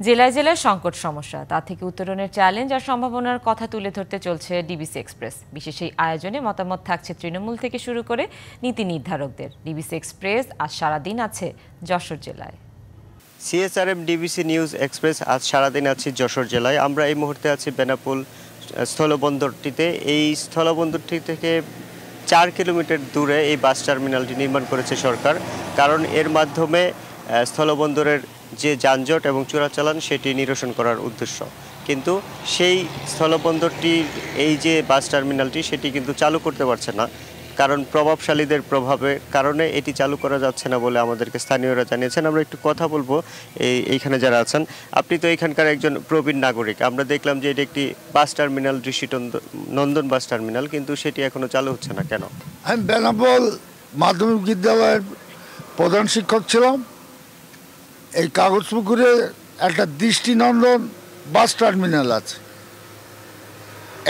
জেলায় জেলায় সংকট সমস্যা, তা থেকে উত্তরণের চ্যালেঞ্জ আর সম্ভাবনার কথা তুলে ধরতে চলছে ডিবিসি এক্সপ্রেস। বিশেষ এই আয়োজনে মতামত থাকছে তৃণমূল থেকে শুরু করে নীতি নির্ধারকদের। ডিবিসি এক্সপ্রেস আজ সারাদিন আছে যশোর জেলায়। সিএসআরএম ডিবিসি নিউজ এক্সপ্রেস আজ সারাদিন আছি যশোর জেলায়। আমরা এই মুহূর্তে আছি বেনাপোল স্থলবন্দরটিতে। এই স্থলবন্দরটি থেকে 4 কিলোমিটার দূরে এই বাস টার্মিনালটি নির্মাণ করেছে সরকার, কারণ এর মাধ্যমে স্থলবন্দরের যে যানজট এবং চোরাচালান সেটি নিরসন করার উদ্দেশ্য। কিন্তু সেই স্থলবন্দরটির এই যে বাস টার্মিনালটি সেটি কিন্তু চালু করতে পারছে না, কারণ প্রভাবশালীদের প্রভাবের কারণে এটি চালু করা যাচ্ছে না বলে আমাদেরকে স্থানীয়রা জানিয়েছেন। আমরা একটু কথা বলবো এইখানে যারা আছেন। আপনি তো এখানকার একজন প্রবীণ নাগরিক। আমরা দেখলাম যে এটি একটি বাস টার্মিনাল, নন্দন বাস টার্মিনাল, কিন্তু সেটি এখনো চালু হচ্ছে না কেন? আমি বেনাপোল মাধ্যমিক বিদ্যালয়ের প্রধান শিক্ষক ছিলাম। এই কাগজপুকুরে একটা দৃষ্টিনন্দন বাস টার্মিনাল আছে,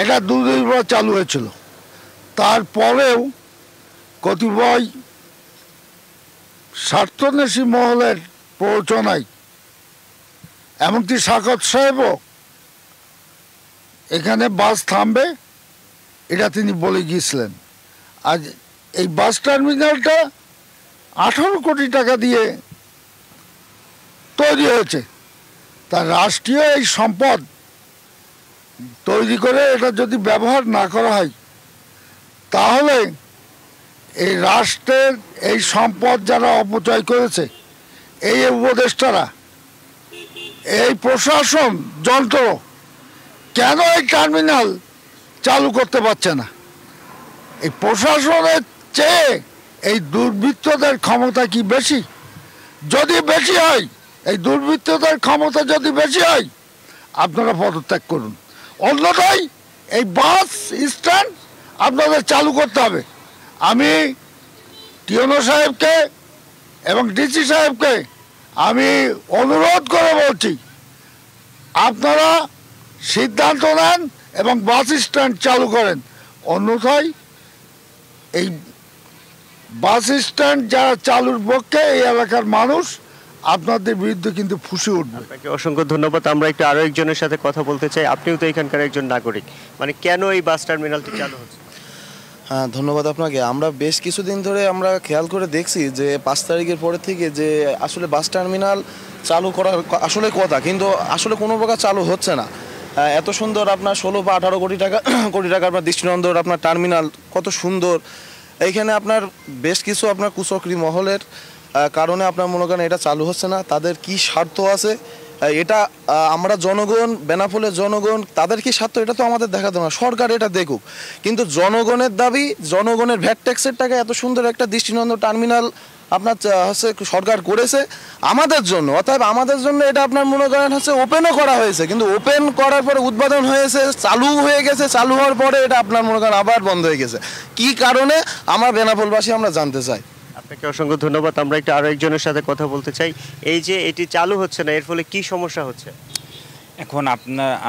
এটা দুবার চালু হয়েছিল। তারপরেও কতিপয় স্বার্থন্বেষী মহলের প্ররোচনায়, এমনকি সাকত সাহেবও এখানে বাস থামবে এটা তিনি বলে গিয়েছিলেন। আজ এই বাস টার্মিনালটা 18 কোটি টাকা দিয়ে তৈরি হয়েছে। তার রাষ্ট্রীয় এই সম্পদ তৈরি করে এটা যদি ব্যবহার না করা হয়, তাহলে এই রাষ্ট্রের এই সম্পদ যারা অপচয় করেছে, এই উপদেষ্টারা, এই প্রশাসন যন্ত্র কেন এই টার্মিনাল চালু করতে পারছে না? এই প্রশাসনের চেয়ে এই দুর্বৃত্তদের ক্ষমতা কি বেশি? যদি বেশি হয়, এই দুর্বৃত্তদের ক্ষমতা যদি বেশি হয়, আপনারা পদত্যাগ করুন। অন্যথায় এই বাস স্ট্যান্ড আপনাদের চালু করতে হবে। আমি টিওনো সাহেবকে এবং ডিসি সাহেবকে আমি অনুরোধ করে বলছি, আপনারা সিদ্ধান্ত নেন এবং বাস স্ট্যান্ড চালু করেন। অন্যথায় এই বাস স্ট্যান্ড যারা চালুর পক্ষে, এই এলাকার মানুষ আপনাদের বিরুদ্ধে কিন্তু ফুঁসে উঠবে। আপনাকে অসংখ্য ধন্যবাদ। আমরা একটু আরো একজনের সাথে কথা বলতে চাই। আপনিও তো এখানকার একজন নাগরিক, মানে কেন এই বাস টার্মিনালটি চালু হচ্ছে? হ্যাঁ, ধন্যবাদ আপনাকে। আমরা বেশ কিছুদিন ধরে আমরা খেয়াল করে দেখছি যে 5 তারিখের পরে থেকে যে আসলে বাস টার্মিনাল চালু করার আসলে কথা, কিন্তু আসলে কোনো প্রকার চালু হচ্ছে না। এত সুন্দর আপনার 16 বা 18 কোটি টাকা আপনার দৃষ্টিনন্দন আপনার টার্মিনাল, কত সুন্দর। এইখানে আপনার বেশ কিছু আপনার কুচক্রী মহলের কারণে আপনার মনে করেন এটা চালু হচ্ছে না। তাদের কি স্বার্থ আছে এটা আমরা জনগণ, বেনাপোলের জনগণ, তাদের কি স্বার্থ এটা তো আমাদের দেখাতে না, সরকার এটা দেখুক। কিন্তু জনগণের দাবি, জনগণের ভ্যাট ট্যাক্সের টাকা এত সুন্দর একটা দৃষ্টিনন্দন টার্মিনাল আপনার হচ্ছে সরকার করেছে আমাদের জন্য। অতএব আমাদের জন্য এটা আপনার মনে করেন হচ্ছে ওপেনও করা হয়েছে, কিন্তু ওপেন করার পরে উদ্বোধন হয়েছে, চালু হয়ে গেছে, চালু হওয়ার পরে এটা আপনার মনে করেন আবার বন্ধ হয়ে গেছে। কি কারণে আমরা বেনাপোলবাসী আমরা জানতে চাই। আপনাকে অসংখ্য ধন্যবাদ। আমরা একটু আরো একজনের সাথে কথা বলতে চাই। এই যে এটি চালু হচ্ছে না, এর ফলে কি সমস্যা হচ্ছে? এখন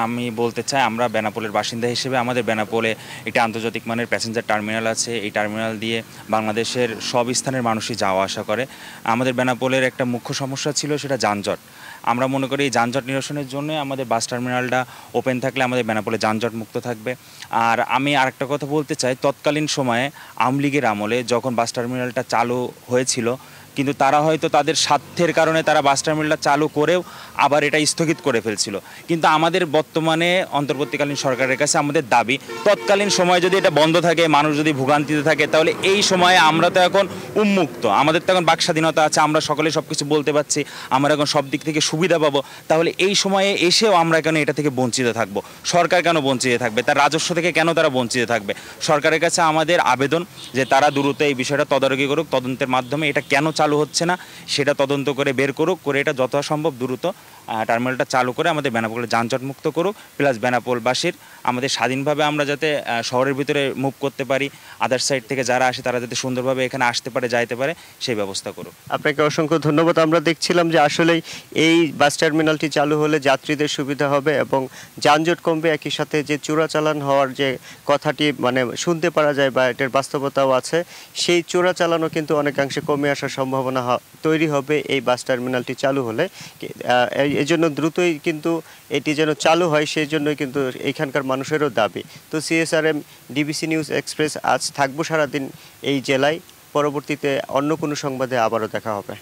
আমি বলতে চাই, আমরা বেনাপোলের বাসিন্দা হিসেবে আমাদের বেনাপোলে একটি আন্তর্জাতিক মানের প্যাসেঞ্জার টার্মিনাল আছে। এই টার্মিনাল দিয়ে বাংলাদেশের সব স্থানের মানুষই যাওয়া আসা করে। আমাদের বেনাপোলের একটা মুখ্য সমস্যা ছিল সেটা যানজট। আমরা মনে করি এই যানজট নিরসনের জন্য আমাদের বাস টার্মিনালটা ওপেন থাকলে আমাদের বেনাপোলে যানজট মুক্ত থাকবে। আর আমি আরেকটা কথা বলতে চাই, তৎকালীন সময়ে আওয়ামী লীগের আমলে যখন বাস টার্মিনালটা চালু হয়েছিল, কিন্তু তারা হয়তো তাদের স্বার্থের কারণে তারা বাস টার্মিনালটা চালু করেও আবার এটা স্থগিত করে ফেলছিল। কিন্তু আমাদের বর্তমানে অন্তর্বর্তীকালীন সরকারের কাছে আমাদের দাবি, তৎকালীন সময় যদি এটা বন্ধ থাকে, মানুষ যদি ভোগান্তিতে থাকে, তাহলে এই সময়ে আমরা তো এখন উন্মুক্ত, আমাদের তো এখন বাক স্বাধীনতা আছে, আমরা সকলে সব কিছু বলতে পারছি, আমরা এখন সব দিক থেকে সুবিধা পাবো। তাহলে এই সময়ে এসেও আমরা কেন এটা থেকে বঞ্চিত থাকবো? সরকার কেন বঞ্চিত থাকবে? তার রাজস্ব থেকে কেন তারা বঞ্চিত থাকবে? সরকারের কাছে আমাদের আবেদন যে তারা দ্রুত এই বিষয়টা তদারকি করুক, তদন্তের মাধ্যমে এটা কেন চালু হচ্ছে না সেটা তদন্ত করে বের করুক, করে এটা যথাসম্ভব দ্রুত টার্মিনালটা চালু করে আমাদের বেনাপোলে যানজট মুক্ত করুক। প্লাস বেনাপোলবাসীর আমাদের স্বাধীনভাবে আমরা যাতে শহরের ভিতরে মুভ করতে পারি, আদার সাইড থেকে যারা আসে তারা যাতে সুন্দরভাবে এখানে আসতে পারে, যাইতে পারে, সেই ব্যবস্থা করুক। আপনাকে অসংখ্য ধন্যবাদ। আমরা দেখছিলাম যে আসলেই এই বাস টার্মিনালটি চালু হলে যাত্রীদের সুবিধা হবে এবং যানজট কমবে। একই সাথে যে চোরাচালান হওয়ার যে কথাটি মানে শুনতে পারা যায় বা এটার বাস্তবতাও আছে, সেই চোরাচালানও কিন্তু অনেকাংশে কমে আসার সম্ভাবনা তৈরি হবে এই বাস টার্মিনালটি চালু হলে। এজন্য দ্রুতই কিন্তু এটি যেন চালু হয় সেই জন্যই কিন্তু এখানকার মানুষেরও দাবি। তো CSRM ডিবিসি নিউজ এক্সপ্রেস আজ থাকবো সারাদিন এই জেলায়। পরবর্তীতে অন্য কোনো সংবাদে আবারও দেখা হবে।